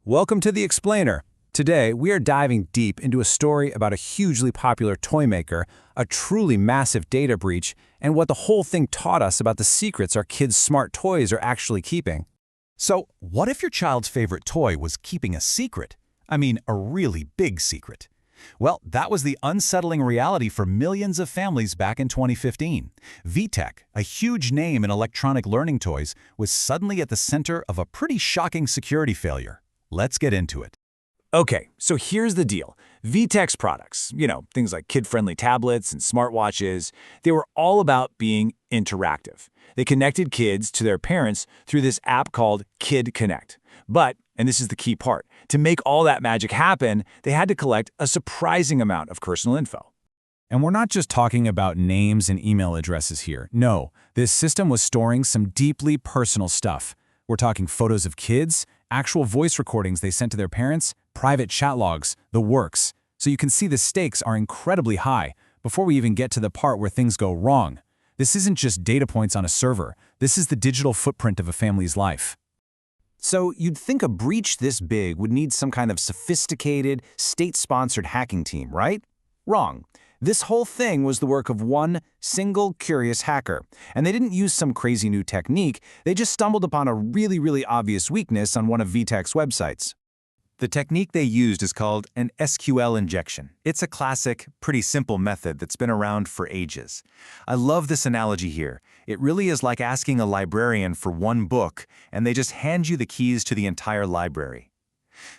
Welcome to The Explainer. Today, we are diving deep into a story about a hugely popular toy maker, a truly massive data breach, and what the whole thing taught us about the secrets our kids' smart toys are actually keeping. So, what if your child's favorite toy was keeping a secret? I mean, a really big secret. Well, that was the unsettling reality for millions of families back in 2015. VTech, a huge name in electronic learning toys, was suddenly at the center of a pretty shocking security failure. Let's get into it. Okay, so here's the deal. VTech's products, things like kid-friendly tablets and smartwatches, they were all about being interactive. They connected kids to their parents through this app called Kid Connect. But, and this is the key part, to make all that magic happen, they had to collect a surprising amount of personal info. And we're not just talking about names and email addresses here. No, this system was storing some deeply personal stuff. We're talking photos of kids, actual voice recordings they sent to their parents, private chat logs, the works. So you can see the stakes are incredibly high before we even get to the part where things go wrong. This isn't just data points on a server. This is the digital footprint of a family's life. So you'd think a breach this big would need some kind of sophisticated, state-sponsored hacking team, right? Wrong. This whole thing was the work of one single curious hacker, and they didn't use some crazy new technique, they just stumbled upon a really obvious weakness on one of VTech's websites. The technique they used is called an SQL injection. It's a classic, pretty simple method that's been around for ages. I love this analogy here. It really is like asking a librarian for one book, and they just hand you the keys to the entire library.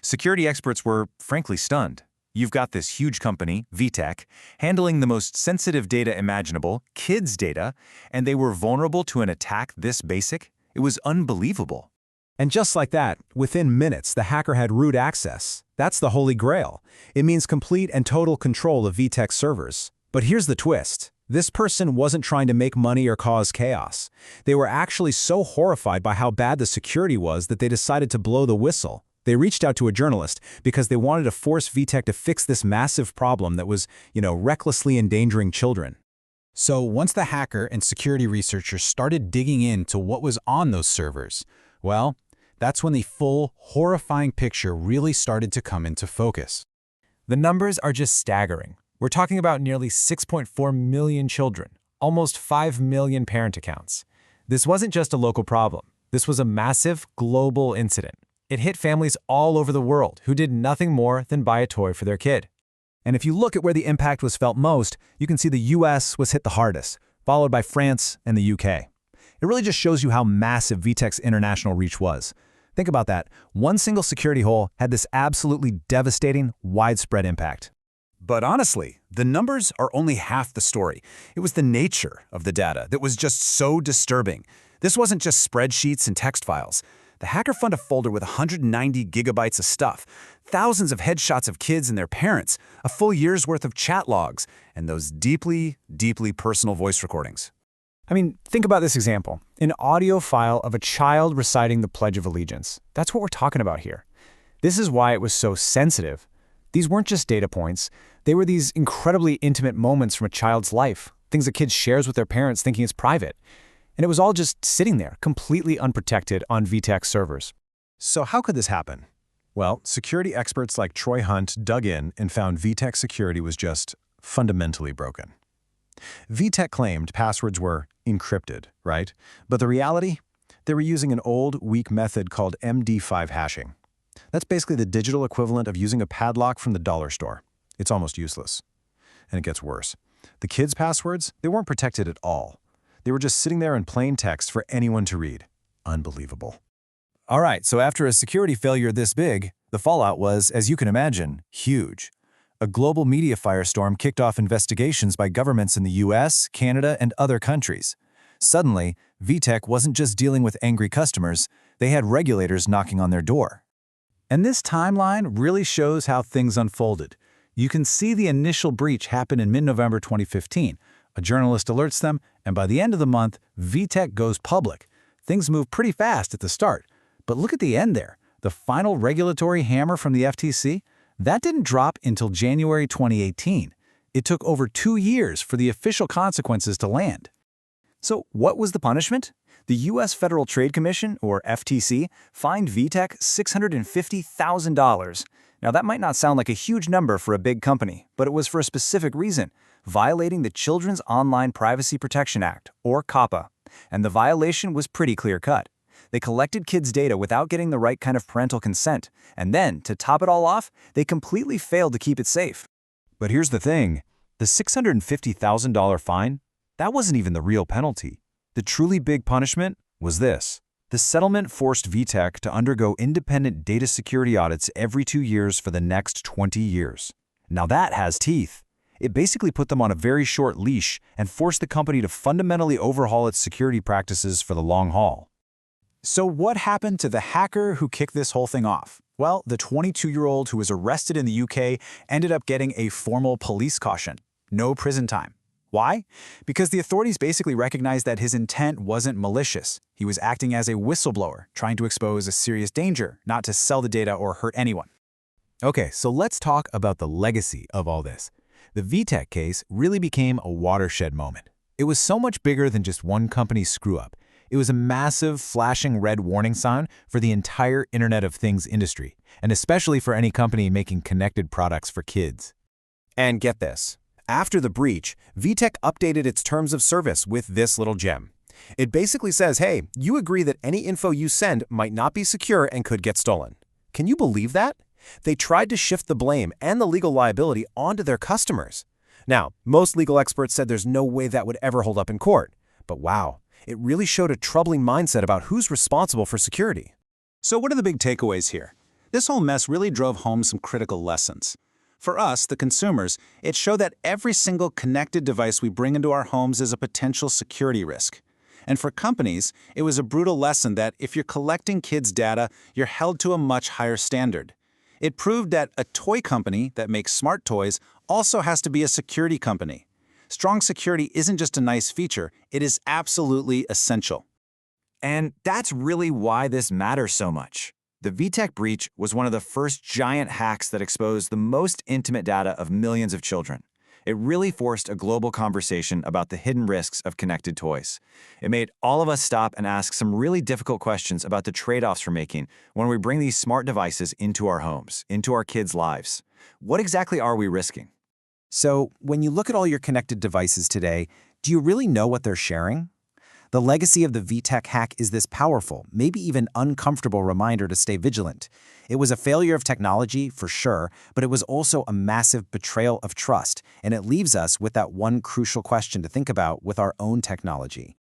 Security experts were, frankly, stunned. You've got this huge company, VTech, handling the most sensitive data imaginable, kids' data, and they were vulnerable to an attack this basic? It was unbelievable. And just like that, within minutes, the hacker had root access. That's the holy grail. It means complete and total control of VTech servers. But here's the twist. This person wasn't trying to make money or cause chaos. They were actually so horrified by how bad the security was that they decided to blow the whistle. They reached out to a journalist because they wanted to force VTech to fix this massive problem that was, recklessly endangering children. So once the hacker and security researchers started digging into what was on those servers, well, that's when the full, horrifying picture really started to come into focus. The numbers are just staggering. We're talking about nearly 6.4 million children, almost 5 million parent accounts. This wasn't just a local problem. This was a massive, global incident. It hit families all over the world who did nothing more than buy a toy for their kid. And if you look at where the impact was felt most, you can see the US was hit the hardest, followed by France and the UK. It really just shows you how massive VTech's international reach was. Think about that. One single security hole had this absolutely devastating, widespread impact. But honestly, the numbers are only half the story. It was the nature of the data that was just so disturbing. This wasn't just spreadsheets and text files. The hacker found a folder with 190 gigabytes of stuff, thousands of headshots of kids and their parents, a full year's worth of chat logs, and those deeply personal voice recordings. I mean, think about this example. An audio file of a child reciting the Pledge of Allegiance. That's what we're talking about here. This is why it was so sensitive. These weren't just data points. They were these incredibly intimate moments from a child's life, things a kid shares with their parents thinking it's private. And it was all just sitting there, completely unprotected on VTech servers. So how could this happen? Well, security experts like Troy Hunt dug in and found VTech security was just fundamentally broken. VTech claimed passwords were encrypted, right? But the reality? They were using an old, weak method called MD5 hashing. That's basically the digital equivalent of using a padlock from the dollar store. It's almost useless. And it gets worse. The kids' passwords, they weren't protected at all. They were just sitting there in plain text for anyone to read. Unbelievable. All right, so after a security failure this big, the fallout was, as you can imagine, huge. A global media firestorm kicked off investigations by governments in the US, Canada, and other countries. Suddenly, VTech wasn't just dealing with angry customers, they had regulators knocking on their door. And this timeline really shows how things unfolded. You can see the initial breach happen in mid-November 2015. A journalist alerts them, and by the end of the month, VTech goes public. Things move pretty fast at the start. But look at the end there. The final regulatory hammer from the FTC? That didn't drop until January 2018. It took over 2 years for the official consequences to land. So what was the punishment? The U.S. Federal Trade Commission, or FTC, fined VTech $650,000. Now, that might not sound like a huge number for a big company, but it was for a specific reason, violating the Children's Online Privacy Protection Act, or COPPA. And the violation was pretty clear-cut. They collected kids' data without getting the right kind of parental consent, and then, to top it all off, they completely failed to keep it safe. But here's the thing. The $650,000 fine, that wasn't even the real penalty. The truly big punishment was this. The settlement forced VTech to undergo independent data security audits every 2 years for the next 20 years. Now that has teeth. It basically put them on a very short leash and forced the company to fundamentally overhaul its security practices for the long haul. So what happened to the hacker who kicked this whole thing off? Well, the 22-year-old who was arrested in the UK ended up getting a formal police caution. No prison time. Why? Because the authorities basically recognized that his intent wasn't malicious. He was acting as a whistleblower, trying to expose a serious danger, not to sell the data or hurt anyone. Okay, so let's talk about the legacy of all this. The VTech case really became a watershed moment. It was so much bigger than just one company's screw-up. It was a massive, flashing red warning sign for the entire Internet of Things industry, and especially for any company making connected products for kids. And get this. After the breach, VTech updated its terms of service with this little gem. It basically says, hey, you agree that any info you send might not be secure and could get stolen. Can you believe that? They tried to shift the blame and the legal liability onto their customers. Now, most legal experts said there's no way that would ever hold up in court. But wow, it really showed a troubling mindset about who's responsible for security. So what are the big takeaways here? This whole mess really drove home some critical lessons. For us, the consumers, it showed that every single connected device we bring into our homes is a potential security risk. And for companies, it was a brutal lesson that if you're collecting kids' data, you're held to a much higher standard. It proved that a toy company that makes smart toys also has to be a security company. Strong security isn't just a nice feature, it is absolutely essential. And that's really why this matters so much. The VTech breach was one of the first giant hacks that exposed the most intimate data of millions of children. It really forced a global conversation about the hidden risks of connected toys. It made all of us stop and ask some really difficult questions about the trade-offs we're making when we bring these smart devices into our homes, into our kids' lives. What exactly are we risking? So, when you look at all your connected devices today, do you really know what they're sharing? The legacy of the VTech hack is this powerful, maybe even uncomfortable reminder to stay vigilant. It was a failure of technology, for sure, but it was also a massive betrayal of trust, and it leaves us with that one crucial question to think about with our own technology.